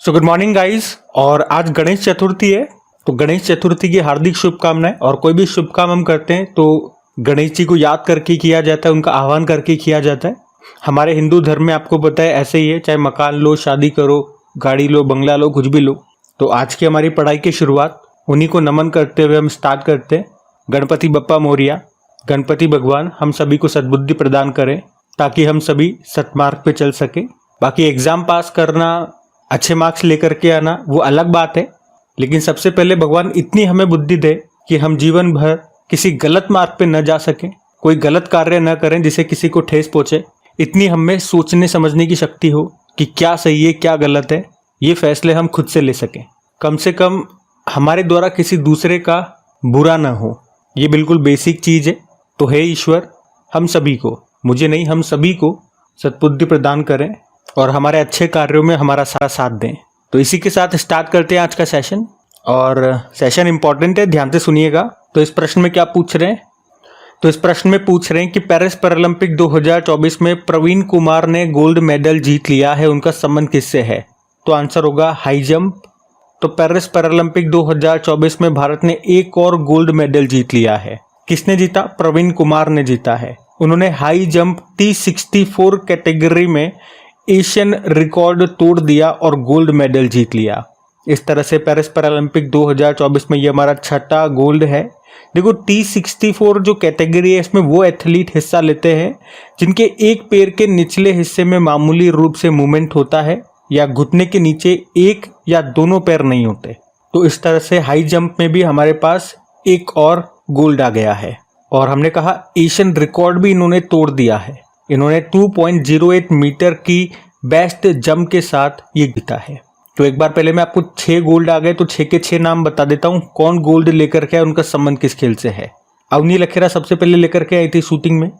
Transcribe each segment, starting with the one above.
So good morning guys. और आज गणेश चतुर्थी है, तो गणेश चतुर्थी की हार्दिक शुभकामनाएं। और कोई भी शुभ काम हम करते हैं तो गणेश जी को याद करके किया जाता है, उनका आह्वान करके किया जाता है। हमारे हिंदू धर्म में आपको पता है ऐसे ही है, चाहे मकान लो, शादी करो, गाड़ी लो, बंगला लो, कुछ भी लो। तो आज की हमारी पढ़ाई की शुरुआत उन्हीं को नमन करते हुए हम स्टार्ट करते हैं। गणपति बप्पा मोरिया। गणपति भगवान हम सभी को सद्बुद्धि प्रदान करें ताकि हम सभी सत्मार्ग पे चल सके। बाकी एग्जाम पास करना, अच्छे मार्क्स लेकर के आना वो अलग बात है, लेकिन सबसे पहले भगवान इतनी हमें बुद्धि दे कि हम जीवन भर किसी गलत मार्ग पे न जा सकें, कोई गलत कार्य न करें जिससे किसी को ठेस पहुंचे। इतनी हमें सोचने समझने की शक्ति हो कि क्या सही है क्या गलत है, ये फैसले हम खुद से ले सकें। कम से कम हमारे द्वारा किसी दूसरे का बुरा ना हो, ये बिल्कुल बेसिक चीज है। तो हे ईश्वर, हम सभी को, मुझे नहीं हम सभी को सद्बुद्धि प्रदान करें और हमारे अच्छे कार्यों में हमारा सारा साथ दें। तो इसी के साथ स्टार्ट करते हैं आज का सेशन। और सेशन इंपॉर्टेंट है, ध्यान से सुनिएगा। तो इस प्रश्न में क्या पूछ रहे हैं? तो इस प्रश्न में पूछ रहे हैं कि पेरिस पैरालंपिक 2024 में प्रवीण कुमार ने गोल्ड मेडल जीत लिया है, उनका संबंध किससे है? तो आंसर होगा हाई जंप। तो पेरिस पैरालंपिक 2024 में भारत ने एक और गोल्ड मेडल जीत लिया है। किसने जीता? प्रवीण कुमार ने जीता है। उन्होंने हाई जंप T64 कैटेगरी में एशियन रिकॉर्ड तोड़ दिया और गोल्ड मेडल जीत लिया। इस तरह से पेरिस पैरालंपिक 2024 में ये हमारा छठा गोल्ड है। देखो, T64 जो कैटेगरी है, इसमें वो एथलीट हिस्सा लेते हैं जिनके एक पैर के निचले हिस्से में मामूली रूप से मूवमेंट होता है या घुटने के नीचे एक या दोनों पैर नहीं होते। तो इस तरह से हाई जंप में भी हमारे पास एक और गोल्ड आ गया है। और हमने कहा एशियन रिकॉर्ड भी इन्होंने तोड़ दिया है। इन्होंने 2.08 मीटर की बेस्ट जंप के साथ ये जीता है। तो एक बार पहले मैं आपको 6 गोल्ड आ गए, तो 6 के 6 नाम बता देता हूँ। कौन गोल्ड लेकर के आए, उनका संबंध किस खेल से है। अवनी लखेरा सबसे पहले लेकर के आई थी शूटिंग में,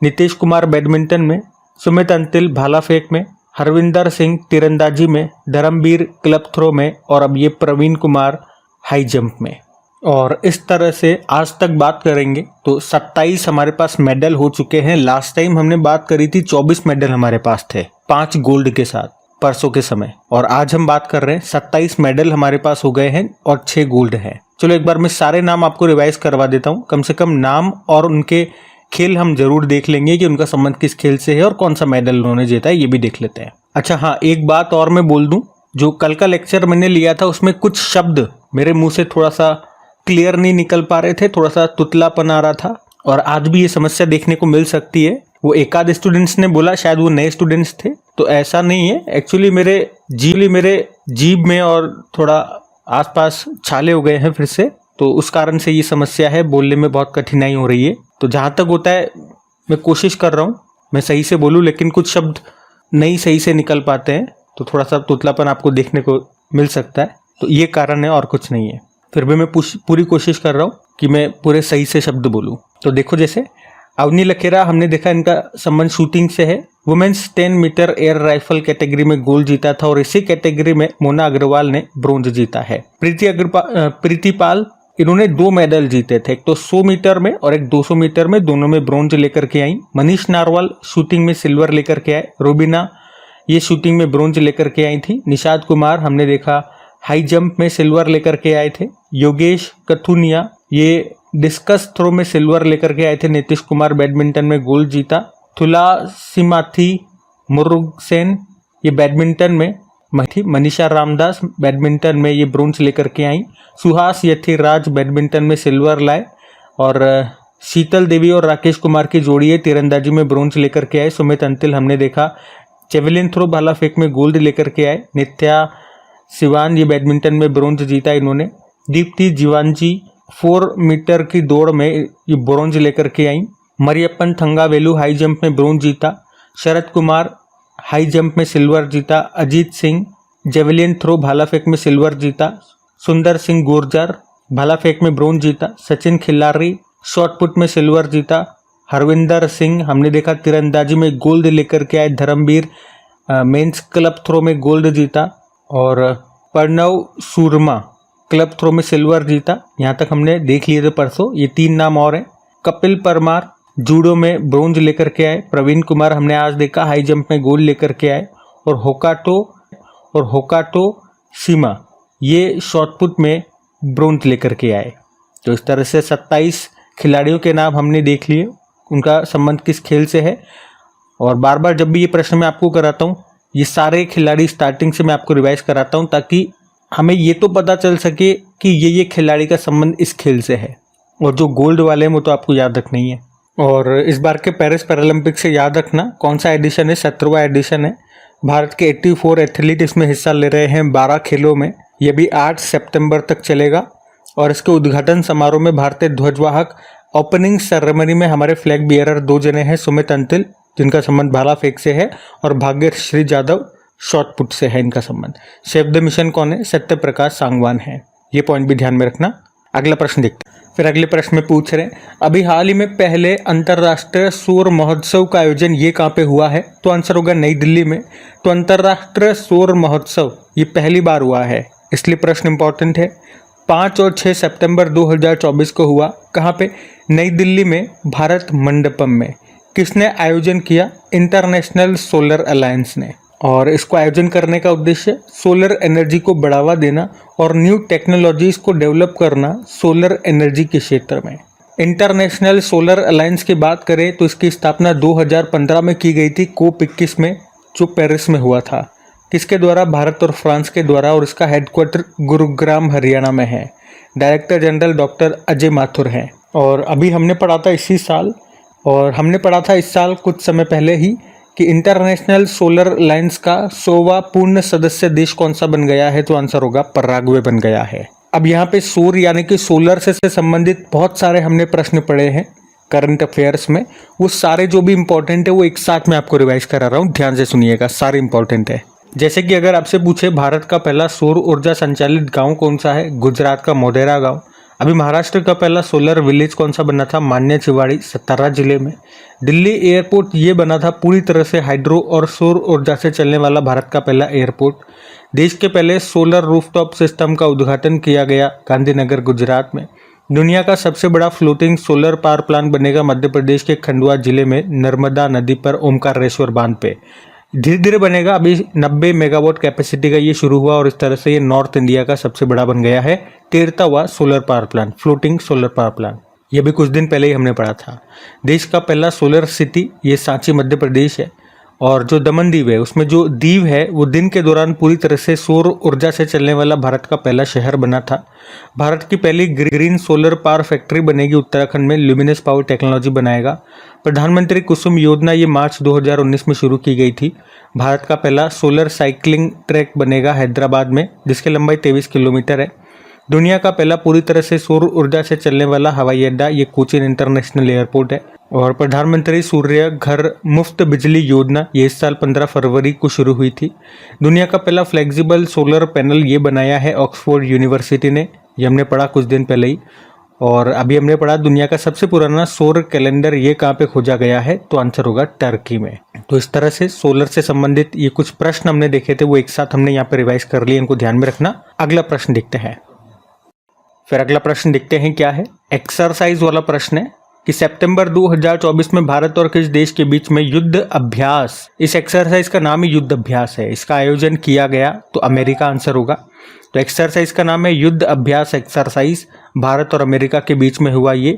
नीतीश कुमार बैडमिंटन में, सुमित अंतिल भाला फेंक में, हरविंदर सिंह तीरंदाजी में, धर्मवीर क्लब थ्रो में, और अब ये प्रवीण कुमार हाई जंप में। और इस तरह से आज तक बात करेंगे तो 27 हमारे पास मेडल हो चुके हैं। लास्ट टाइम हमने बात करी थी 24 मेडल हमारे पास थे, 5 गोल्ड के साथ परसों के समय। और आज हम बात कर रहे हैं 27 मेडल हमारे पास हो गए हैं और 6 गोल्ड हैं। चलो एक बार मैं सारे नाम आपको रिवाइज करवा देता हूँ। कम से कम नाम और उनके खेल हम जरूर देख लेंगे कि उनका संबंध किस खेल से है और कौन सा मेडल उन्होंने जीता है, ये भी देख लेते हैं। अच्छा हाँ, एक बात और मैं बोल दूं, जो कल का लेक्चर मैंने लिया था उसमें कुछ शब्द मेरे मुंह से थोड़ा सा क्लियर नहीं निकल पा रहे थे, थोड़ा सा तुतलापन आ रहा था। और आज भी ये समस्या देखने को मिल सकती है। वो एक आध स्टूडेंट्स ने बोला शायद वो नए स्टूडेंट्स थे, तो ऐसा नहीं है। एक्चुअली मेरे जीभ में और थोड़ा आसपास छाले हो गए हैं फिर से, तो उस कारण से ये समस्या है, बोलने में बहुत कठिनाई हो रही है। तो जहाँ तक होता है मैं कोशिश कर रहा हूँ मैं सही से बोलूँ, लेकिन कुछ शब्द नहीं सही से निकल पाते हैं, तो थोड़ा सा तुतलापन आपको देखने को मिल सकता है। तो ये कारण है और कुछ नहीं है। फिर भी मैं पूरी कोशिश कर रहा हूँ कि मैं पूरे सही से शब्द बोलूँ। तो देखो, जैसे अवनी लखेरा हमने देखा इनका संबंध शूटिंग से है। Women's 10 metre air rifle category में गोल्ड जीता था और इसी कैटेगरी में मोना अग्रवाल ने ब्रोंज जीता है। प्रीति पाल, इन्होंने 2 मेडल जीते थे, एक तो 100 मीटर में और एक 200 मीटर में, दोनों में ब्रोंज लेकर के आई। मनीष नारवाल शूटिंग में सिल्वर लेकर के आए। रोबिना ये शूटिंग में ब्रोंज लेकर के आई थी। निषाद कुमार हमने देखा हाई जंप में सिल्वर लेकर के आए थे। योगेश कथुनिया ये डिस्कस थ्रो में सिल्वर लेकर के आए थे। नीतीश कुमार बैडमिंटन में गोल्ड जीता। तुलासिमाथी मुरुगसेन ये बैडमिंटन में थी। मनीषा रामदास बैडमिंटन में ये ब्रोंज लेकर के आई। सुहास यथिराज बैडमिंटन में सिल्वर लाए। और शीतल देवी और राकेश कुमार की जोड़ी है, तीरंदाजी में ब्रोंज लेकर के आए। सुमित अंतिल हमने देखा जेवलिन थ्रो भाला फेंक में गोल्ड लेकर के आए। नित्या सिवान ये बैडमिंटन में ब्रोंज जीता इन्होंने। दीप्ति जीवांजी 4 मीटर की दौड़ में ये ब्रोंज लेकर के आई। मरियप्पन थंगावेलु हाई जंप में ब्रोंज जीता। शरद कुमार हाई जंप में सिल्वर जीता। अजीत सिंह जेवलिन थ्रो भाला फेंक में सिल्वर जीता। सुंदर सिंह गुर्जर भाला फेंक में ब्रोंज जीता। सचिन खिलारी शॉट पुट में सिल्वर जीता। हरविंदर सिंह हमने देखा तीरंदाजी में गोल्ड लेकर के आए। धर्मवीर मेंस क्लब थ्रो में गोल्ड जीता। और प्रणव सूरमा क्लब थ्रो में सिल्वर जीता। यहाँ तक हमने देख लिए थे परसों। ये 3 नाम और हैं। कपिल परमार जूडो में ब्रोंज लेकर के आए। प्रवीण कुमार हमने आज देखा हाई जंप में गोल्ड लेकर के आए। और होकाटो सीमा ये शॉटपुट में ब्रोंज लेकर के आए। तो इस तरह से 27 खिलाड़ियों के नाम हमने देख लिए, उनका संबंध किस खेल से है। और बार बार जब भी ये प्रश्न मैं आपको कराता हूँ, ये सारे खिलाड़ी स्टार्टिंग से मैं आपको रिवाइज कराता हूँ ताकि हमें ये तो पता चल सके कि ये खिलाड़ी का संबंध इस खेल से है। और जो गोल्ड वाले हैं वो तो आपको याद रखना ही है। और इस बार के पेरिस पैरालंपिक से याद रखना कौन सा एडिशन है, 17वां एडिशन है। भारत के 84 एथलीट इसमें हिस्सा ले रहे हैं 12 खेलों में। ये भी 8 सितंबर तक चलेगा। और इसके उद्घाटन समारोह में भारतीय ध्वजवाहक ओपनिंग सेरेमनी में हमारे फ्लैग बियरर 2 जने हैं, सुमित अंतिल जिनका संबंध भाला फेंक से है और भाग्यश्री जाधव शॉटपुट से है इनका संबंध। शेफ द मिशन कौन है, सत्य प्रकाश सांगवान है। ये पॉइंट भी ध्यान में रखना। अगला प्रश्न देखते हैं। फिर अगले प्रश्न में पूछ रहे हैं, अभी हाल ही में पहले अंतर्राष्ट्रीय सौर महोत्सव का आयोजन ये कहाँ पे हुआ है? तो आंसर होगा नई दिल्ली में। तो अंतर्राष्ट्रीय सौर महोत्सव ये पहली बार हुआ है, इसलिए प्रश्न इंपॉर्टेंट है। 5 और 6 सितंबर 2024 को हुआ। कहाँ पे? नई दिल्ली में भारत मंडपम में। किसने आयोजन किया? इंटरनेशनल सोलर अलायंस ने। और इसको आयोजन करने का उद्देश्य सोलर एनर्जी को बढ़ावा देना और न्यू टेक्नोलॉजीज को डेवलप करना सोलर एनर्जी के क्षेत्र में। इंटरनेशनल सोलर अलायंस की बात करें तो इसकी स्थापना 2015 में की गई थी, COP21 में, जो पेरिस में हुआ था। किसके द्वारा? भारत और फ्रांस के द्वारा। और इसका हेडक्वार्टर गुरुग्राम हरियाणा में है। Director general doctor Ajay Mathur हैं। और अभी हमने पढ़ा था इसी साल, और हमने पढ़ा था इस साल कुछ समय पहले ही कि इंटरनेशनल सोलर अलायंस का 100वां पूर्ण सदस्य देश कौन सा बन गया है? तो आंसर होगा पराग्वे बन गया है। अब यहाँ पे सौर यानी कि सोलर से संबंधित बहुत सारे हमने प्रश्न पढ़े हैं करंट अफेयर्स में। वो सारे जो भी इंपॉर्टेंट है वो एक साथ मैं आपको रिवाइज करा रहा हूँ, ध्यान से सुनिएगा, सारे इंपॉर्टेंट है। जैसे कि अगर आपसे पूछे भारत का पहला सौर ऊर्जा संचालित गाँव कौन सा है? गुजरात का मोढेरा गाँव। अभी महाराष्ट्र का पहला सोलर विलेज कौन सा बना था? मान्यचिवाड़ी, सतारा जिले में। दिल्ली एयरपोर्ट ये बना था पूरी तरह से हाइड्रो और सौर ऊर्जा से चलने वाला भारत का पहला एयरपोर्ट। देश के पहले सोलर रूफटॉप सिस्टम का उद्घाटन किया गया गांधीनगर, गुजरात में। दुनिया का सबसे बड़ा फ्लोटिंग सोलर पावर प्लांट बनेगा मध्य प्रदेश के खंडवा जिले में, नर्मदा नदी पर ओमकारेश्वर बांध पे। धीरे धीरे बनेगा, अभी 90 मेगावाट कैपेसिटी का ये शुरू हुआ और इस तरह से ये नॉर्थ इंडिया का सबसे बड़ा बन गया है 13वां solar power plant, floating solar power plant. ये भी कुछ दिन पहले ही हमने पढ़ा था। देश का पहला सोलर सिटी ये सांची मध्य प्रदेश है। और जो दमन दीव है उसमें जो दीव है वो दिन के दौरान पूरी तरह से सौर ऊर्जा से चलने वाला भारत का पहला शहर बना था। भारत की पहली ग्रीन सोलर पावर फैक्ट्री बनेगी उत्तराखंड में, ल्यूमिनस पावर टेक्नोलॉजी बनाएगा। प्रधानमंत्री कुसुम योजना ये मार्च 2019 में शुरू की गई थी। भारत का पहला सोलर साइकिलिंग ट्रैक बनेगा हैदराबाद में, जिसकी लंबाई 23 किलोमीटर है। दुनिया का पहला पूरी तरह से सौर ऊर्जा से चलने वाला हवाई अड्डा ये कोचीन इंटरनेशनल एयरपोर्ट है। और प्रधानमंत्री सूर्य घर मुफ्त बिजली योजना ये इस साल 15 फरवरी को शुरू हुई थी। दुनिया का पहला फ्लेक्सिबल सोलर पैनल ये बनाया है ऑक्सफोर्ड यूनिवर्सिटी ने, ये हमने पढ़ा कुछ दिन पहले ही। और अभी हमने पढ़ा दुनिया का सबसे पुराना सौर कैलेंडर ये कहाँ पे खोजा गया है? तो आंसर होगा टर्की में। तो इस तरह से सोलर से संबंधित ये कुछ प्रश्न हमने देखे थे, वो एक साथ हमने यहाँ पे रिवाइज कर लिए, इनको ध्यान में रखना। अगला प्रश्न देखते हैं। फिर अगला प्रश्न देखते हैं क्या है। एक्सरसाइज वाला प्रश्न है कि सितंबर 2024 में भारत और किस देश के बीच में युद्ध अभ्यास, इस एक्सरसाइज का नाम ही युद्ध अभ्यास है, इसका आयोजन किया गया? तो अमेरिका आंसर होगा। तो एक्सरसाइज का नाम है युद्ध अभ्यास एक्सरसाइज, भारत और अमेरिका के बीच में हुआ ये।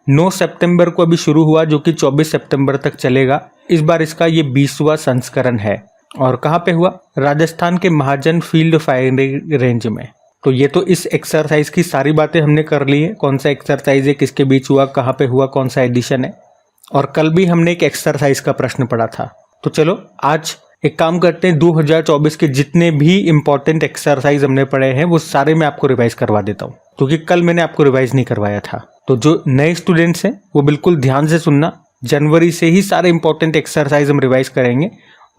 9 सितंबर को अभी शुरू हुआ जो कि 24 सितंबर तक चलेगा। इस बार इसका ये 20वां संस्करण है। और कहाँ पे हुआ? राजस्थान के महाजन फील्ड फायरिंग रेंज में। तो ये तो इस एक्सरसाइज की सारी बातें हमने कर ली है, कौन सा एक्सरसाइज है, किसके बीच हुआ, कहाँ पे हुआ, कौन सा एडिशन है। और कल भी हमने एक एक्सरसाइज का प्रश्न पढ़ा था। तो चलो आज एक काम करते हैं, 2024 के जितने भी इंपॉर्टेंट एक्सरसाइज हमने पढ़े हैं वो सारे मैं आपको रिवाइज करवा देता हूँ, क्योंकि कल मैंने आपको रिवाइज नहीं करवाया था। तो जो नए स्टूडेंट्स हैं वो बिल्कुल ध्यान से सुनना, जनवरी से ही सारे इंपॉर्टेंट एक्सरसाइज हम रिवाइज करेंगे।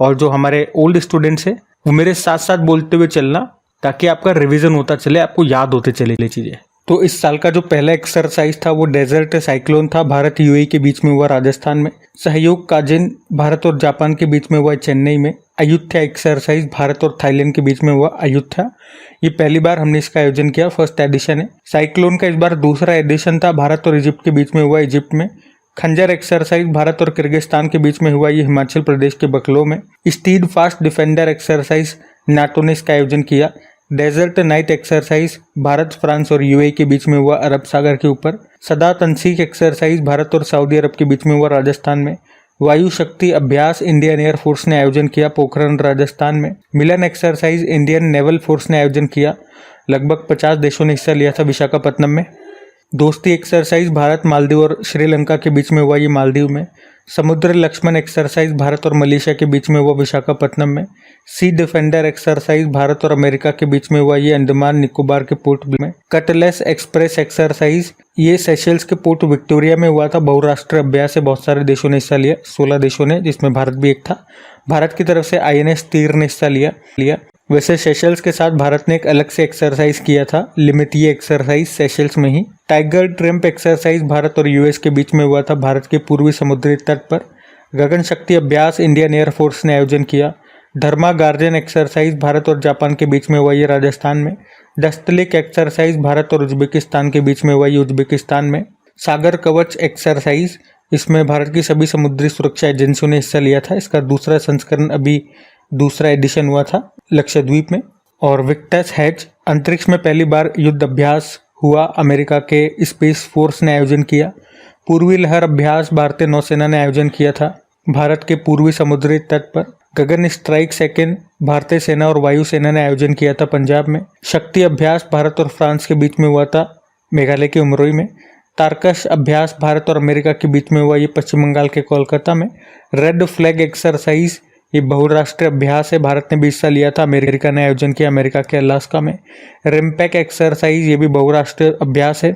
और जो हमारे ओल्ड स्टूडेंट्स हैं वो मेरे साथ साथ बोलते हुए चलना, ताकि आपका रिवीजन होता चले, आपको याद होते चले ये चीजें। तो इस साल का जो पहला एक्सरसाइज था वो डेजर्ट साइक्लोन था, भारत यूएई के बीच में हुआ राजस्थान में। सहयोग काजिन भारत और जापान के बीच में हुआ चेन्नई में। अयुत्या एक्सरसाइज भारत और थाईलैंड के बीच में हुआ अयुत्या, ये पहली बार हमने इसका आयोजन किया, फर्स्ट एडिशन है। साइक्लोन का इस बार दूसरा एडिशन था, भारत और इजिप्ट के बीच में हुआ, इजिप्ट में। खंजर एक्सरसाइज भारत और किर्गिस्तान के बीच में हुआ, ये हिमाचल प्रदेश के बकलो में। Steadfast Defender exercise NATO ने इसका आयोजन किया, Desert Knight exercise Bharat, France और यूएई के बीच में हुआ अरब सागर के ऊपर। सदा तनसीक एक्सरसाइज भारत और सऊदी अरब के बीच में हुआ राजस्थान में। वायु शक्ति अभ्यास इंडियन एयरफोर्स ने आयोजन किया पोखरण राजस्थान में। मिलन एक्सरसाइज इंडियन नेवल फोर्स ने आयोजन किया, लगभग 50 देशों ने हिस्सा लिया था विशाखापट्टनम में। दोस्ती एक्सरसाइज भारत, मालदीव और श्रीलंका के बीच में हुआ ये मालदीव में। समुद्र लक्ष्मण एक्सरसाइज भारत और मलेशिया के बीच में हुआ विशाखापट्टनम में। सी डिफेंडर एक्सरसाइज भारत और अमेरिका के बीच में हुआ ये अंडमान निकोबार के पोर्ट में। कटलेस एक्सप्रेस एक्सरसाइज ये सेशल्स के पोर्ट विक्टोरिया में हुआ था। बहुराष्ट्रीय अभ्यास से बहुत सारे देशों ने हिस्सा लिया, 16 देशों ने, जिसमें भारत भी एक था। भारत की तरफ से INS तीर ने हिस्सा लिया। वैसे सेशल्स के साथ भारत ने एक अलग से एक्सरसाइज किया था, लिमिट ये एक्सरसाइज सेशल्स में ही। टाइगर ट्रम्प एक्सरसाइज भारत और US के बीच में हुआ था, भारत के पूर्वी समुद्री तट पर। गगन शक्ति अभ्यास इंडियन एयरफोर्स ने आयोजन किया। धर्मा गार्जन एक्सरसाइज भारत और जापान के बीच में हुआ ये राजस्थान में। दस्तलिक एक्सरसाइज भारत और उज्बेकिस्तान के बीच में हुआ ये उज्बेकिस्तान में। सागर कवच एक्सरसाइज, इसमें भारत की सभी समुद्री सुरक्षा एजेंसियों ने हिस्सा लिया था। इसका दूसरा संस्करण अभी दूसरा एडिशन हुआ था लक्षद्वीप में। और विक्टस हैच अंतरिक्ष में पहली बार युद्ध अभ्यास हुआ, अमेरिका के स्पेस फोर्स ने आयोजन किया। पूर्वी लहर अभ्यास भारतीय नौसेना ने आयोजन किया था भारत के पूर्वी समुद्री तट पर। गगन स्ट्राइक सेकेंड भारतीय सेना और वायुसेना ने आयोजन किया था पंजाब में। शक्ति अभ्यास भारत और फ्रांस के बीच में हुआ था मेघालय के उमरोई में। तारकश अभ्यास भारत और अमेरिका के बीच में हुआ ये पश्चिम बंगाल के कोलकाता में। रेड फ्लैग एक्सरसाइज ये बहुराष्ट्रीय अभ्यास है, भारत ने भी हिस्सा लिया था, अमेरिका ने आयोजन किया अमेरिका के अलास्का में। रिम्पैक एक्सरसाइज ये भी बहुराष्ट्रीय अभ्यास है,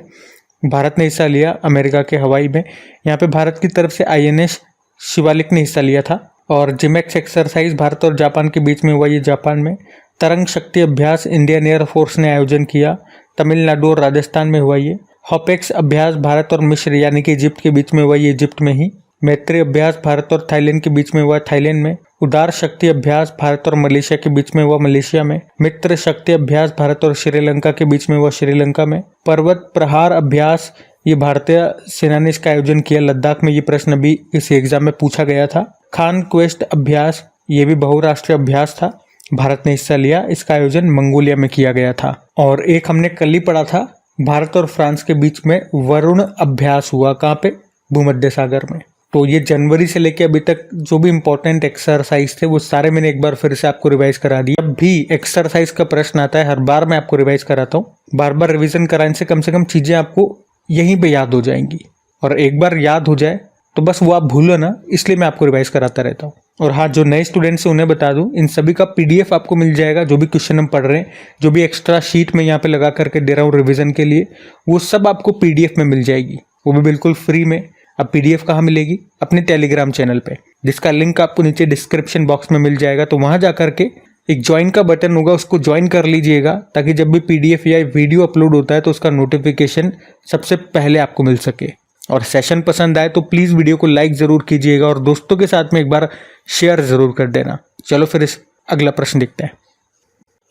भारत ने हिस्सा लिया अमेरिका के हवाई में। यहाँ पे भारत की तरफ से INS शिवालिक ने हिस्सा लिया था। और जिमेक्स एक्सरसाइज भारत और जापान के बीच में हुआ ये जापान में। तरंग शक्ति अभ्यास इंडियन एयरफोर्स ने आयोजन किया, तमिलनाडु और राजस्थान में हुआ ये। हॉपेक्स अभ्यास भारत और मिस्र यानी कि इजिप्ट के बीच में हुआ ये इजिप्ट में ही। मैत्री अभ्यास भारत और थाईलैंड के बीच में हुआ थाईलैंड में। उदार शक्ति अभ्यास भारत और मलेशिया के बीच में हुआ मलेशिया में। मित्र शक्ति अभ्यास भारत और श्रीलंका के बीच में हुआ श्रीलंका में। पर्वत प्रहार अभ्यास ये भारतीय सेना ने इसका आयोजन किया लद्दाख में। ये प्रश्न भी इस एग्जाम में पूछा गया था। खान क्वेस्ट अभ्यास ये भी बहुराष्ट्रीय अभ्यास था, भारत ने हिस्सा लिया, इसका आयोजन मंगोलिया में किया गया था। और एक हमने कल ही पढ़ा था, भारत और फ्रांस के बीच में वरुण अभ्यास हुआ, कहाँ पे? भूमध्य सागर में। तो ये जनवरी से लेके अभी तक जो भी इंपॉर्टेंट एक्सरसाइज थे वो सारे मैंने एक बार फिर से आपको रिवाइज करा दिया। अब भी एक्सरसाइज का प्रश्न आता है, हर बार मैं आपको रिवाइज कराता हूँ। बार बार रिवीजन कराने से कम चीजें आपको यहीं पे याद हो जाएंगी, और एक बार याद हो जाए तो बस वो आप भूलो ना, इसलिए मैं आपको रिवाइज कराता रहता हूँ। और हाँ, जो नए स्टूडेंट्स हैं उन्हें बता दूं, इन सभी का PDF आपको मिल जाएगा। जो भी क्वेश्चन हम पढ़ रहे हैं, जो भी एक्स्ट्रा शीट में यहाँ पे लगा करके दे रहा हूँ रिवीजन के लिए, वो सब आपको PDF में मिल जाएगी, वो भी बिल्कुल फ्री में। अब PDF कहाँ मिलेगी? अपने टेलीग्राम चैनल पे, जिसका लिंक आपको नीचे डिस्क्रिप्शन बॉक्स में मिल जाएगा। तो वहां जा करके एक ज्वाइन का बटन होगा, उसको ज्वाइन कर लीजिएगा, ताकि जब भी PDF या वीडियो अपलोड होता है तो उसका नोटिफिकेशन सबसे पहले आपको मिल सके। और सेशन पसंद आए तो प्लीज़ वीडियो को लाइक ज़रूर कीजिएगा और दोस्तों के साथ में एक बार शेयर ज़रूर कर देना। चलो फिर इस अगला प्रश्न देखते हैं।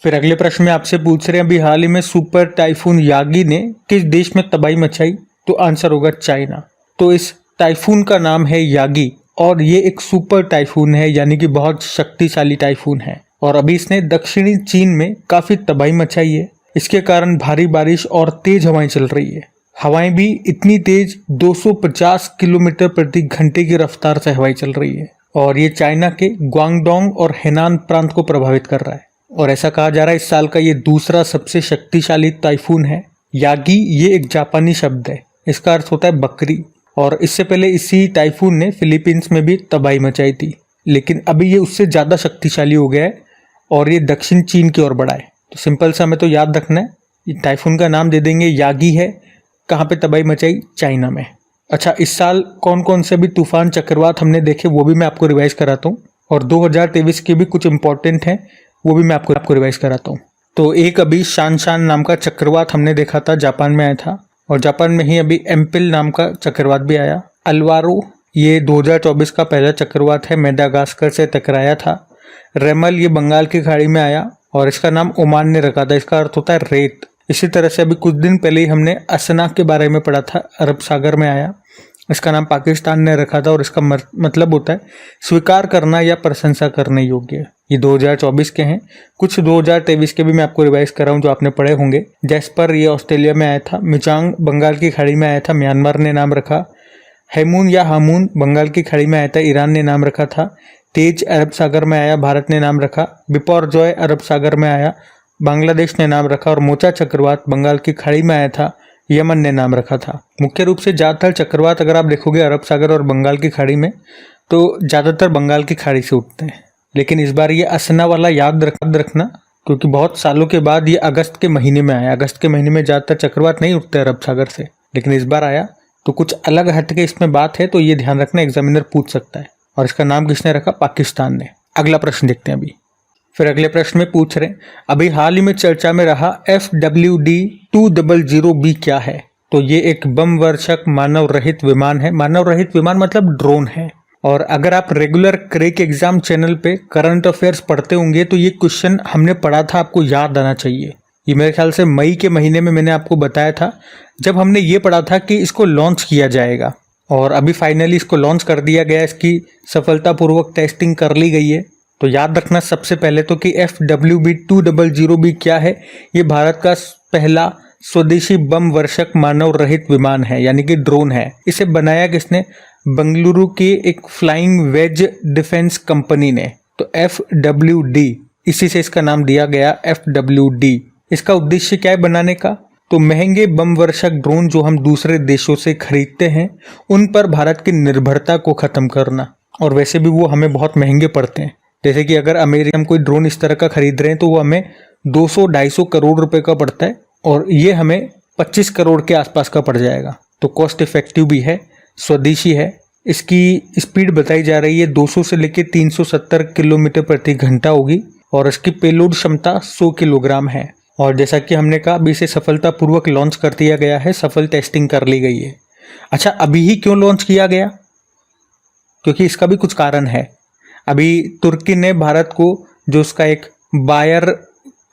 फिर अगले प्रश्न में आपसे पूछ रहे हैं, अभी हाल ही में सुपर टाइफून यागी ने किस देश में तबाही मचाई? तो आंसर होगा चाइना। तो इस टाइफून का नाम है यागी, और ये एक सुपर टाइफून है, यानी कि बहुत शक्तिशाली टाइफून है। और अभी इसने दक्षिणी चीन में काफ़ी तबाही मचाई है। इसके कारण भारी बारिश और तेज हवाएं चल रही है। हवाएं भी इतनी तेज 250 किलोमीटर प्रति घंटे की रफ्तार से हवाएं चल रही है, और ये चाइना के ग्वांगडोंग और हेनान प्रांत को प्रभावित कर रहा है। और ऐसा कहा जा रहा है इस साल का ये दूसरा सबसे शक्तिशाली टाइफून है। यागी ये एक जापानी शब्द है, इसका अर्थ होता है बकरी। और इससे पहले इसी टाइफून ने फिलीपींस में भी तबाही मचाई थी, लेकिन अभी ये उससे ज़्यादा शक्तिशाली हो गया है और ये दक्षिण चीन की ओर बढ़ा है। तो सिंपल सा हमें तो याद रखना है, ये टाइफून का नाम दे देंगे यागी है। कहाँ पे तबाही मचाई? चाइना में। अच्छा, इस साल कौन कौन से भी तूफान चक्रवात हमने देखे वो भी मैं आपको रिवाइज कराता हूँ, और 2023 के भी कुछ इंपॉर्टेंट हैं वो भी मैं आपको रिवाइज कराता हूँ। तो एक अभी शानशान नाम का चक्रवात हमने देखा था, जापान में आया था, और जापान में ही अभी एम्पिल नाम का चक्रवात भी आया। अल्वारो ये 2024 का पहला चक्रवात है, मेडागास्कर से टकराया था। रेमल ये बंगाल की खाड़ी में आया और इसका नाम ओमान ने रखा था, इसका अर्थ होता है रेत। इसी तरह से अभी कुछ दिन पहले ही हमने असना के बारे में पढ़ा था, अरब सागर में आया। इसका नाम पाकिस्तान ने रखा था और इसका मतलब होता है स्वीकार करना या प्रशंसा करने योग्य। ये 2024 के हैं। कुछ 2023 के भी मैं आपको रिवाइज कर रहा हूँ जो आपने पढ़े होंगे। जैस्पर ये ऑस्ट्रेलिया में आया था। मिचांग बंगाल की खाड़ी में आया था, म्यांमार ने नाम रखा। हैमून या हामून बंगाल की खाड़ी में आया था, ईरान ने नाम रखा था। तेज अरब सागर में आया, भारत ने नाम रखा। बिपरजॉय अरब सागर में आया, बांग्लादेश ने नाम रखा। और मोचा चक्रवात बंगाल की खाड़ी में आया था, यमन ने नाम रखा था। मुख्य रूप से ज़्यादातर चक्रवात अगर आप देखोगे अरब सागर और बंगाल की खाड़ी में, तो ज़्यादातर बंगाल की खाड़ी से उठते हैं। लेकिन इस बार ये असना वाला याद रखना, क्योंकि बहुत सालों के बाद ये अगस्त के महीने में आया। अगस्त के महीने में ज़्यादातर चक्रवात नहीं उठते अरब सागर से, लेकिन इस बार आया तो कुछ अलग हटके इसमें बात है, तो ये ध्यान रखना, एग्जामिनर पूछ सकता है। और इसका नाम किसने रखा? पाकिस्तान ने। अगला प्रश्न देखते हैं अभी। फिर अगले प्रश्न में पूछ रहे हैं, अभी हाल ही में चर्चा में रहा FWD-200B क्या है? तो ये एक बम वर्षक मानव रहित विमान है। मानव रहित विमान मतलब ड्रोन है। और अगर आप रेगुलर क्रेक एग्जाम चैनल पे करंट अफेयर्स पढ़ते होंगे तो ये क्वेश्चन हमने पढ़ा था, आपको याद आना चाहिए। ये मेरे ख्याल से मई के महीने में मैंने आपको बताया था, जब हमने ये पढ़ा था कि इसको लॉन्च किया जाएगा। और अभी फाइनली इसको लॉन्च कर दिया गया, इसकी सफलतापूर्वक टेस्टिंग कर ली गई है। तो याद रखना सबसे पहले तो कि FWD-200B क्या है। ये भारत का पहला स्वदेशी बम वर्षक मानव रहित विमान है, यानी कि ड्रोन है। इसे बनाया किसने? बंगलुरु की एक फ्लाइंग वेज डिफेंस कंपनी ने। तो FWD, इसी से इसका नाम दिया गया FWD। इसका उद्देश्य क्या है बनाने का? तो महंगे बम वर्षक ड्रोन जो हम दूसरे देशों से खरीदते हैं, उन पर भारत की निर्भरता को खत्म करना। और वैसे भी वो हमें बहुत महंगे पड़ते हैं। जैसे कि अगर अमेरिका में कोई ड्रोन इस तरह का खरीद रहे हैं तो वो हमें 200-250 करोड़ रुपए का पड़ता है, और ये हमें 25 करोड़ के आसपास का पड़ जाएगा। तो कॉस्ट इफेक्टिव भी है, स्वदेशी है। इसकी स्पीड बताई जा रही है 200 से लेकर 370 किलोमीटर प्रति घंटा होगी, और इसकी पेलोड क्षमता 100 किलोग्राम है। और जैसा कि हमने कहा, अभी इसे सफलतापूर्वक लॉन्च कर दिया गया है, सफल टेस्टिंग कर ली गई है। अच्छा, अभी ही क्यों लॉन्च किया गया? क्योंकि इसका भी कुछ कारण है। अभी तुर्की ने भारत को जो उसका एक बायर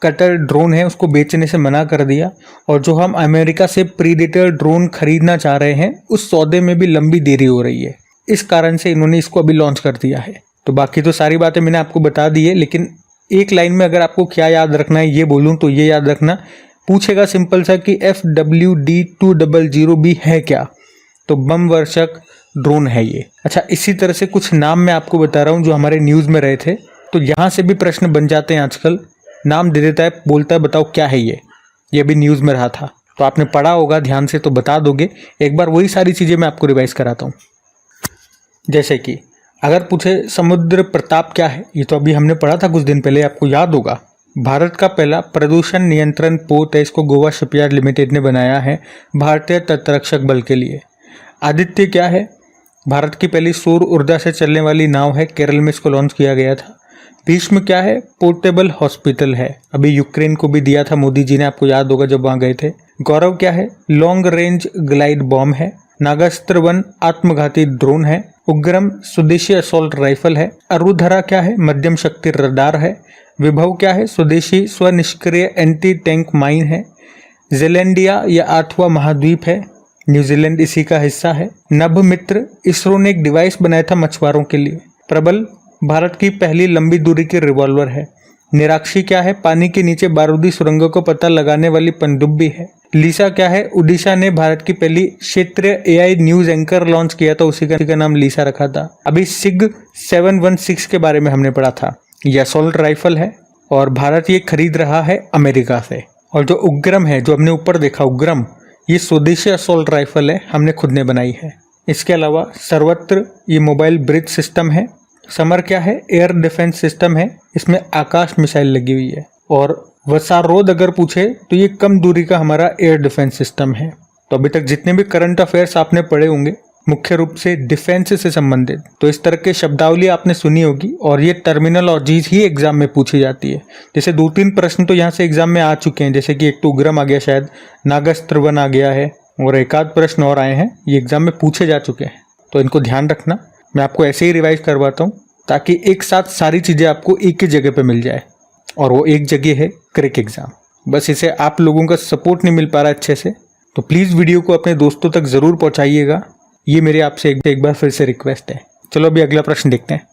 कटर ड्रोन है उसको बेचने से मना कर दिया, और जो हम अमेरिका से प्रीडेटर ड्रोन खरीदना चाह रहे हैं उस सौदे में भी लंबी देरी हो रही है। इस कारण से इन्होंने इसको अभी लॉन्च कर दिया है। तो बाकी तो सारी बातें मैंने आपको बता दी है, लेकिन एक लाइन में अगर आपको क्या याद रखना है ये बोलूँ तो ये याद रखना, पूछेगा सिंपल सा कि FWD-200B है क्या? तो बम वर्षक ड्रोन है ये। अच्छा, इसी तरह से कुछ नाम मैं आपको बता रहा हूँ जो हमारे न्यूज़ में रहे थे, तो यहाँ से भी प्रश्न बन जाते हैं आजकल। नाम दे देता है, बोलता है बताओ क्या है ये भी न्यूज़ में रहा था, तो आपने पढ़ा होगा ध्यान से तो बता दोगे। एक बार वही सारी चीज़ें मैं आपको रिवाइज कराता हूँ। जैसे कि अगर पूछे समुद्र प्रताप क्या है, ये तो अभी हमने पढ़ा था कुछ दिन पहले, आपको याद होगा। भारत का पहला प्रदूषण नियंत्रण पोत है, इसको गोवा शिपयार्ड लिमिटेड ने बनाया है भारतीय तटरक्षक बल के लिए। आदित्य क्या है? भारत की पहली सौर ऊर्जा से चलने वाली नाव है, केरल में इसको लॉन्च किया गया था। भीष्म क्या है? पोर्टेबल हॉस्पिटल है, अभी यूक्रेन को भी दिया था मोदी जी ने, आपको याद होगा जब वहां गए थे। गौरव क्या है? लॉन्ग रेंज ग्लाइड बॉम्ब है। नागास्त्र 1 आत्मघाती ड्रोन है। उग्रम स्वदेशी असॉल्ट राइफल है। अरुधरा क्या है? मध्यम शक्ति रडार है। विभव क्या है? स्वदेशी स्वनिष्क्रिय एंटी टैंक माइन है। जेलैंडिया या 8वां महाद्वीप है, न्यूजीलैंड इसी का हिस्सा है। नभ मित्र, इसरो ने एक डिवाइस बनाया था मछुआरों के लिए। प्रबल, भारत की पहली लंबी दूरी की रिवॉल्वर है। निराक्षी क्या है? पानी के नीचे बारूदी सुरंगों को पता लगाने वाली पनडुब्बी है। लीसा क्या है? ओडिशा ने भारत की पहली क्षेत्रीय AI न्यूज एंकर लॉन्च किया था, उसी का नाम लीसा रखा था। अभी SIG 716 के बारे में हमने पढ़ा था, ये असॉल्ट राइफल है और भारत ये खरीद रहा है अमेरिका से। और जो उग्रम है, जो हमने ऊपर देखा उग्रम, ये स्वदेशी असॉल्ट राइफल है, हमने खुद ने बनाई है। इसके अलावा सर्वत्र ये मोबाइल ब्रिज सिस्टम है। समर क्या है? एयर डिफेंस सिस्टम है, इसमें आकाश मिसाइल लगी हुई है। और वसारोद अगर पूछे तो ये कम दूरी का हमारा एयर डिफेंस सिस्टम है। तो अभी तक जितने भी करंट अफेयर्स आपने पढ़े होंगे मुख्य रूप से डिफेंस से संबंधित, तो इस तरह के शब्दावली आपने सुनी होगी, और ये टर्मिनोलॉजीज ही एग्जाम में पूछी जाती है। जैसे 2-3 प्रश्न तो यहाँ से एग्जाम में आ चुके हैं, जैसे कि एक तो उग्रम आ गया, शायद नागास्त्र 1 आ गया है, और एक आध प्रश्न और आए हैं, ये एग्जाम में पूछे जा चुके हैं। तो इनको ध्यान रखना, मैं आपको ऐसे ही रिवाइज करवाता हूँ ताकि एक साथ सारी चीज़ें आपको एक ही जगह पे मिल जाए, और वो एक जगह है क्रेक एग्जाम। बस इसे आप लोगों का सपोर्ट नहीं मिल पा रहा अच्छे से, तो प्लीज़ वीडियो को अपने दोस्तों तक ज़रूर पहुँचाइएगा। ये मेरे आपसे एक बार फिर से रिक्वेस्ट है। चलो अभी अगला प्रश्न देखते हैं।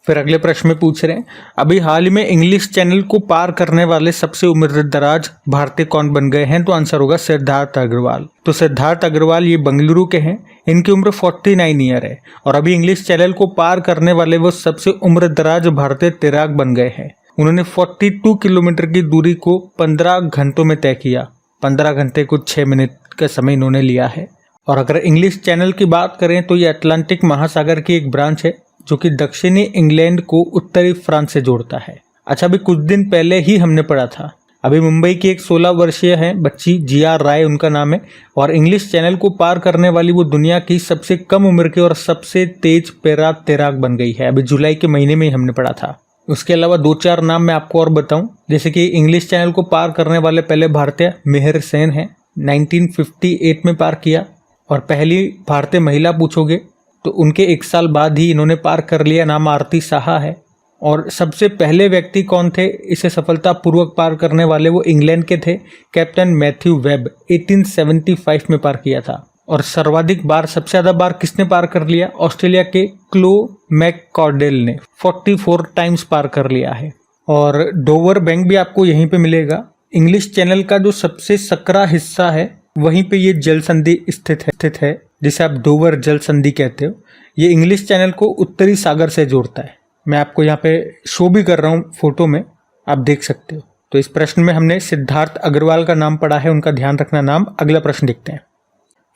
फिर अगले प्रश्न में पूछ रहे हैं, अभी हाल ही में इंग्लिश चैनल को पार करने वाले सबसे उम्रदराज भारतीय कौन बन गए हैं? तो आंसर होगा सिद्धार्थ अग्रवाल। तो सिद्धार्थ अग्रवाल ये बेंगलुरु के हैं, इनकी उम्र 49 ईयर है और अभी इंग्लिश चैनल को पार करने वाले वो सबसे उम्रदराज भारतीय तैराक बन गए हैं। उन्होंने 42 किलोमीटर की दूरी को 15 घंटों में तय किया। 15 घंटे कुछ 6 मिनट का समय इन्होंने लिया है। और अगर इंग्लिश चैनल की बात करें तो ये अटलांटिक महासागर की एक ब्रांच है जो कि दक्षिणी इंग्लैंड को उत्तरी फ्रांस से जोड़ता है। अच्छा, अभी कुछ दिन पहले ही हमने पढ़ा था, अभी मुंबई की एक 16 वर्षीय है बच्ची GR राय उनका नाम है, और इंग्लिश चैनल को पार करने वाली वो दुनिया की सबसे कम उम्र की और सबसे तेज पैरा तैराक बन गई है। अभी जुलाई के महीने में ही हमने पढ़ा था। उसके अलावा 2-4 नाम मैं आपको और बताऊं, जैसे कि इंग्लिश चैनल को पार करने वाले पहले भारतीय मिहिर सेन हैं, 1958 में पार किया। और पहली भारतीय महिला पूछोगे तो उनके 1 साल बाद ही इन्होंने पार कर लिया, नाम आरती साहा है। और सबसे पहले व्यक्ति कौन थे इसे सफलतापूर्वक पार करने वाले? वो इंग्लैंड के थे, कैप्टन मैथ्यू वेब, 1875 में पार किया था। और सर्वाधिक बार, सबसे ज़्यादा बार किसने पार कर लिया? ऑस्ट्रेलिया के क्लो मैककॉर्डेल ने 44 टाइम्स पार कर लिया है। और डोवर बैंक भी आपको यहीं पे मिलेगा। इंग्लिश चैनल का जो सबसे सकरा हिस्सा है वहीं पे ये जल संधि स्थित है जिसे आप डोवर जल संधि कहते हो। ये इंग्लिश चैनल को उत्तरी सागर से जोड़ता है। मैं आपको यहाँ पे शो भी कर रहा हूँ फोटो में, आप देख सकते हो। तो इस प्रश्न में हमने सिद्धार्थ अग्रवाल का नाम पढ़ा है, उनका ध्यान रखना नाम। अगला प्रश्न देखते हैं।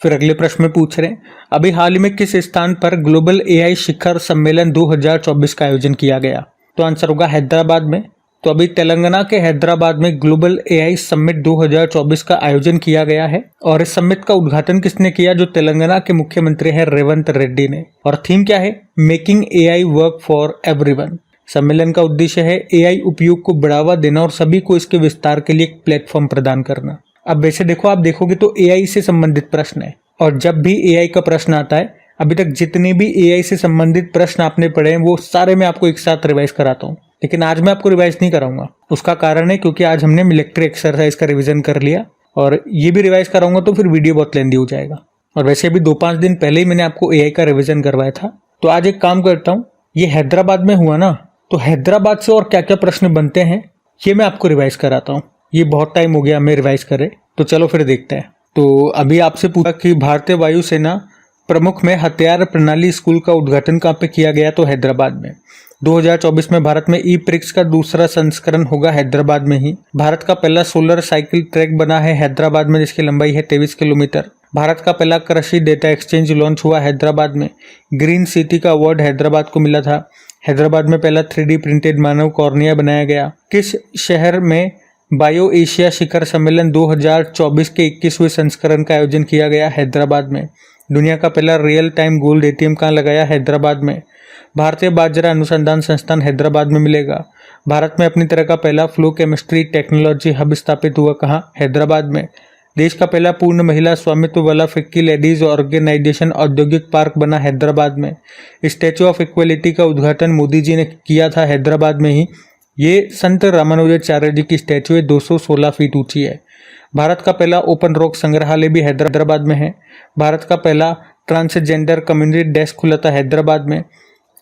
फिर अगले प्रश्न में पूछ रहे हैं, अभी हाल ही में किस स्थान पर ग्लोबल AI शिखर सम्मेलन 2024 का आयोजन किया गया? तो आंसर होगा हैदराबाद में। तो अभी तेलंगाना के हैदराबाद में ग्लोबल AI समिट 2024 का आयोजन किया गया है। और इस समिट का उद्घाटन किसने किया? जो तेलंगाना के मुख्यमंत्री हैं रेवंत रेड्डी ने। और थीम क्या है? Making AI work for everyone. सम्मेलन का उद्देश्य है AI उपयोग को बढ़ावा देना और सभी को इसके विस्तार के लिए एक प्लेटफॉर्म प्रदान करना। अब वैसे देखो, आप देखोगे तो AI से संबंधित प्रश्न है, और जब भी AI का प्रश्न आता है, अभी तक जितने भी AI से संबंधित प्रश्न आपने पढ़े हैं वो सारे मैं आपको एक साथ रिवाइज कराता हूँ। लेकिन आज मैं आपको रिवाइज नहीं कराऊंगा। उसका कारण है क्योंकि आज हमने मिलिट्री एक्सरसाइज का रिवीजन कर लिया, और ये भी रिवाइज कराऊंगा तो फिर वीडियो बहुत लेंदी हो जाएगा। और वैसे भी 2-5 दिन पहले ही मैंने आपको AI का रिवीजन करवाया था। तो आज एक काम करता हूँ, ये हैदराबाद में हुआ ना, तो हैदराबाद से और क्या क्या प्रश्न बनते हैं ये मैं आपको रिवाइज कराता हूँ। ये बहुत टाइम हो गया हमें रिवाइज करे, तो चलो फिर देखते हैं। तो अभी आपसे पूछा कि भारतीय वायुसेना प्रमुख में हथियार प्रणाली स्कूल का उद्घाटन कहाँ पे किया गया? तो हैदराबाद में। 2024 में भारत में ई-प्रिक्स का दूसरा संस्करण होगा हैदराबाद में ही। भारत का पहला सोलर साइकिल ट्रैक बना है हैदराबाद में, जिसकी लंबाई है 23 किलोमीटर। भारत का पहला कृषि डेटा एक्सचेंज लॉन्च हुआ हैदराबाद में। ग्रीन सिटी का अवार्ड हैदराबाद को मिला था। हैदराबाद में पहला 3D प्रिंटेड मानव कॉर्निया बनाया गया। किस शहर में बायो एशिया शिखर सम्मेलन 2024 के 21वें संस्करण का आयोजन किया गया? हैदराबाद में। दुनिया का पहला रियल टाइम गोल्ड ATM कहाँ लगाया? हैदराबाद में। भारतीय बाजरा अनुसंधान संस्थान हैदराबाद में मिलेगा। भारत में अपनी तरह का पहला फ्लो केमिस्ट्री टेक्नोलॉजी हब स्थापित हुआ कहाँ? हैदराबाद में। देश का पहला पूर्ण महिला स्वामित्व वाला फिक्की लेडीज ऑर्गेनाइजेशन औद्योगिक पार्क बना हैदराबाद में। स्टैचू ऑफ इक्वलिटी का उद्घाटन मोदी जी ने किया था हैदराबाद में ही। ये संत रामानुजाचार्य जी की स्टैचू है, 216 फीट ऊंची है। भारत का पहला ओपन रॉक संग्रहालय भी हैदराबाद में है। भारत का पहला ट्रांसजेंडर कम्युनिटी डेस्क खुला था हैदराबाद में।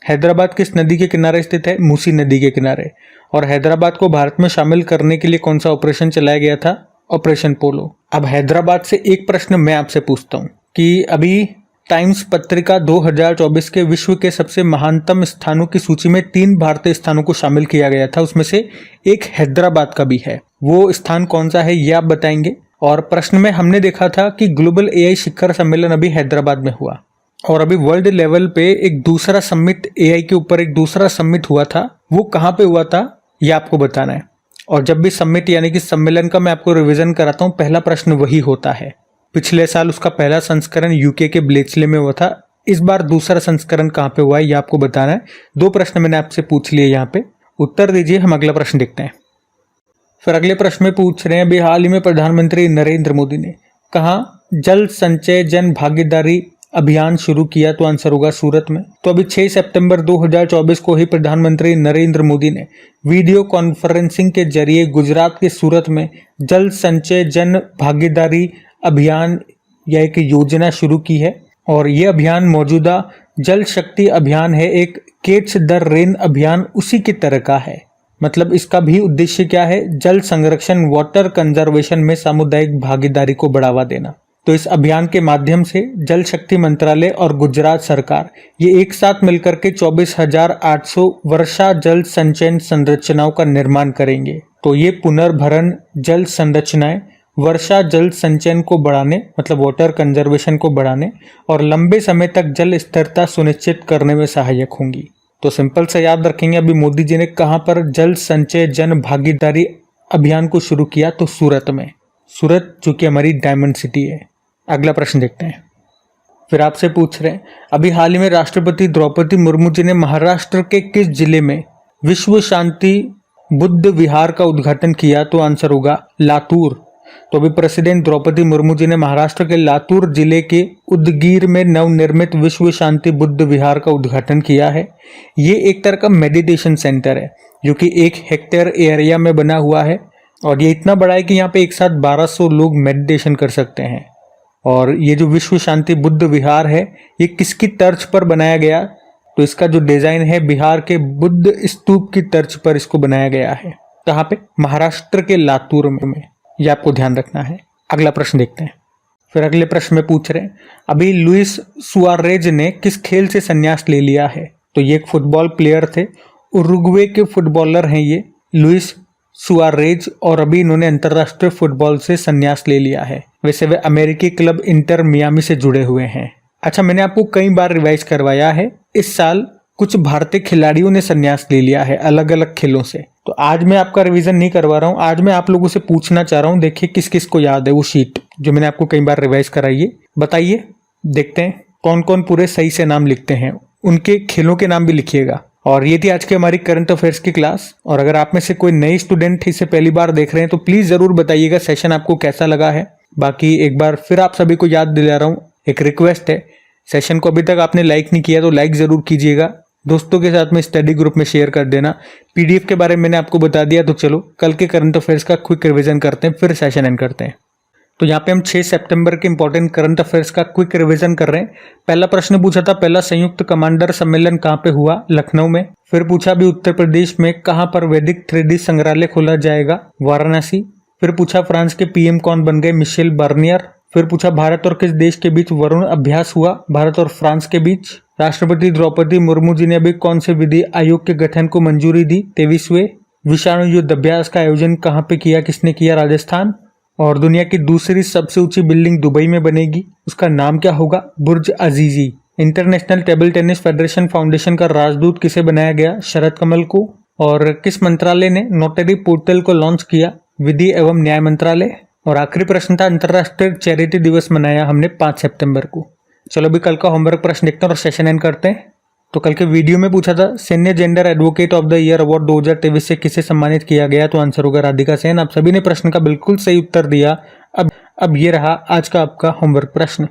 हैदराबाद किस नदी के किनारे स्थित है? मूसी नदी के किनारे। और हैदराबाद को भारत में शामिल करने के लिए कौन सा ऑपरेशन चलाया गया था? ऑपरेशन पोलो। अब हैदराबाद से एक प्रश्न मैं आपसे पूछता हूँ कि अभी टाइम्स पत्रिका 2024 के विश्व के सबसे महानतम स्थानों की सूची में 3 भारतीय स्थानों को शामिल किया गया था, उसमें से एक हैदराबाद का भी है। वो स्थान कौन सा है ये आप बताएंगे। और प्रश्न में हमने देखा था कि ग्लोबल AI शिखर सम्मेलन अभी हैदराबाद में हुआ, और अभी वर्ल्ड लेवल पे एक दूसरा समिट AI के ऊपर एक दूसरा समिट हुआ था, वो कहाँ पे हुआ था ये आपको बताना है। और जब भी समिट यानी कि सम्मेलन का मैं आपको रिवीजन कराता हूँ, पहला प्रश्न वही होता है। पिछले साल उसका पहला संस्करण UK के ब्लेचले में हुआ था, इस बार दूसरा संस्करण कहाँ पे हुआ है ये आपको बताना है। 2 प्रश्न मैंने आपसे पूछ लिए, यहाँ पे उत्तर दीजिए। हम अगला प्रश्न देखते हैं। फिर अगले प्रश्न में पूछ रहे हैं, अभी हाल ही में प्रधानमंत्री नरेंद्र मोदी ने कहाँ जल संचय जन भागीदारी अभियान शुरू किया? तो आंसर होगा सूरत में। तो अभी 6 सितंबर 2024 को ही प्रधानमंत्री नरेंद्र मोदी ने वीडियो कॉन्फ्रेंसिंग के जरिए गुजरात के सूरत में जल संचय जन भागीदारी अभियान या एक योजना शुरू की है। और ये अभियान मौजूदा जल शक्ति अभियान है, एक कैच द रेन अभियान उसी की तरह का है। मतलब इसका भी उद्देश्य क्या है, जल संरक्षण वाटर कंजर्वेशन में सामुदायिक भागीदारी को बढ़ावा देना। तो इस अभियान के माध्यम से जल शक्ति मंत्रालय और गुजरात सरकार ये एक साथ मिलकर के 24,800 वर्षा जल संचयन संरचनाओं का निर्माण करेंगे। तो ये पुनर्भरण जल संरचनाएं वर्षा जल संचयन को बढ़ाने मतलब वाटर कंजर्वेशन को बढ़ाने और लंबे समय तक जल स्थिरता सुनिश्चित करने में सहायक होंगी। तो सिंपल से याद रखेंगे, अभी मोदी जी ने कहां पर जल संचय जन भागीदारी अभियान को शुरू किया, तो सूरत में। सूरत जो कि हमारी डायमंड सिटी है। अगला प्रश्न देखते हैं। फिर आपसे पूछ रहे हैं, अभी हाल ही में राष्ट्रपति द्रौपदी मुर्मू जी ने महाराष्ट्र के किस जिले में विश्व शांति बुद्ध विहार का उद्घाटन किया? तो आंसर होगा लातूर। तो अभी प्रेसिडेंट द्रौपदी मुर्मू जी ने महाराष्ट्र के लातूर जिले के उदगीर में नवनिर्मित विश्व शांति बुद्ध विहार का उद्घाटन किया है। ये एक तरह का मेडिटेशन सेंटर है जो कि 1 हेक्टेयर एरिया में बना हुआ है और ये इतना बड़ा है कि यहाँ पे एक साथ 1200 लोग मेडिटेशन कर सकते हैं। और ये जो विश्व शांति बुद्ध विहार है ये किसकी तर्ज पर बनाया गया? तो इसका जो डिजाइन है बिहार के बुद्ध स्तूप की तर्ज पर इसको बनाया गया है। कहाँ पे? महाराष्ट्र के लातूर में। ये आपको ध्यान रखना है। अगला प्रश्न देखते हैं। फिर अगले प्रश्न में पूछ रहे हैं, अभी लुइस सुआरेज ने किस खेल से संन्यास ले लिया है? तो ये एक फुटबॉल प्लेयर थे, उरुग्वे के फुटबॉलर हैं ये लुइस सुआरेज, और अभी इन्होंने अंतर्राष्ट्रीय फुटबॉल से संन्यास ले लिया है। वैसे वे अमेरिकी क्लब इंटर मियामी से जुड़े हुए हैं। अच्छा, मैंने आपको कई बार रिवाइज करवाया है, इस साल कुछ भारतीय खिलाड़ियों ने संन्यास ले लिया है अलग अलग खेलों से। तो आज मैं आपका रिवीजन नहीं करवा रहा हूँ, आज मैं आप लोगों से पूछना चाह रहा हूँ, देखिए किस किस को याद है वो शीट जो मैंने आपको कई बार रिवाइज कराई है। बताइए, देखते हैं कौन कौन पूरे सही से नाम लिखते हैं, उनके खेलों के नाम भी लिखिएगा। और ये थी आज की हमारी करंट अफेयर्स की क्लास। और अगर आप में से कोई नए स्टूडेंट इसे पहली बार देख रहे हैं तो प्लीज जरूर बताइएगा सेशन आपको कैसा लगा है। बाकी एक बार फिर आप सभी को याद दिला रहा हूँ, एक रिक्वेस्ट है, सेशन को अभी तक आपने लाइक नहीं किया तो लाइक जरूर कीजिएगा, दोस्तों के साथ में स्टडी ग्रुप में शेयर कर देना। पीडीएफ के बारे में मैंने आपको बता दिया, तो चलो कल के करंट अफेयर्स का क्विक रिवीजन करते हैं, फिर सेशन एंड करते हैं। तो यहाँ पे हम 6 सितंबर के इंपॉर्टेंट करंट अफेयर्स का क्विक रिवीजन कर रहे हैं। पहला प्रश्न पूछा था, पहला संयुक्त कमांडर सम्मेलन कहाँ पे हुआ? लखनऊ में। फिर पूछा भी उत्तर प्रदेश में कहाँ पर वैदिक 3D संग्रहालय खोला जाएगा? वाराणसी। फिर पूछा फ्रांस के पीएम कौन बन गए? Michel Barnier. फिर पूछा भारत और किस देश के बीच वरुण अभ्यास हुआ? भारत और फ्रांस के बीच। राष्ट्रपति द्रौपदी मुर्मू जी ने अभी कौन से विधि आयोग के गठन को मंजूरी दी? 23वें विषाणु युद्ध अभ्यास का आयोजन कहाँ पे किया? किसने किया? राजस्थान। और दुनिया की दूसरी सबसे ऊंची बिल्डिंग दुबई में बनेगी, उसका नाम क्या होगा? Burj Azizi. International table tennis federation foundation का राजदूत किसे बनाया गया? शरद कमल को। और किस मंत्रालय ने नोटरी पोर्टल को लॉन्च किया? विधि एवं न्याय मंत्रालय। और आखिरी प्रश्न था, अंतर्राष्ट्रीय चैरिटी दिवस मनाया हमने 5 सितंबर को। चलो अभी कल का होमवर्क प्रश्न देखते हैं और सेशन एंड करते हैं। तो कल के वीडियो में पूछा था senior gender advocate of the year award 2023 से किसे सम्मानित किया गया? तो आंसर होगा राधिका सेन। आप सभी ने प्रश्न का बिल्कुल सही उत्तर दिया। अब ये रहा आज का आपका होमवर्क प्रश्न।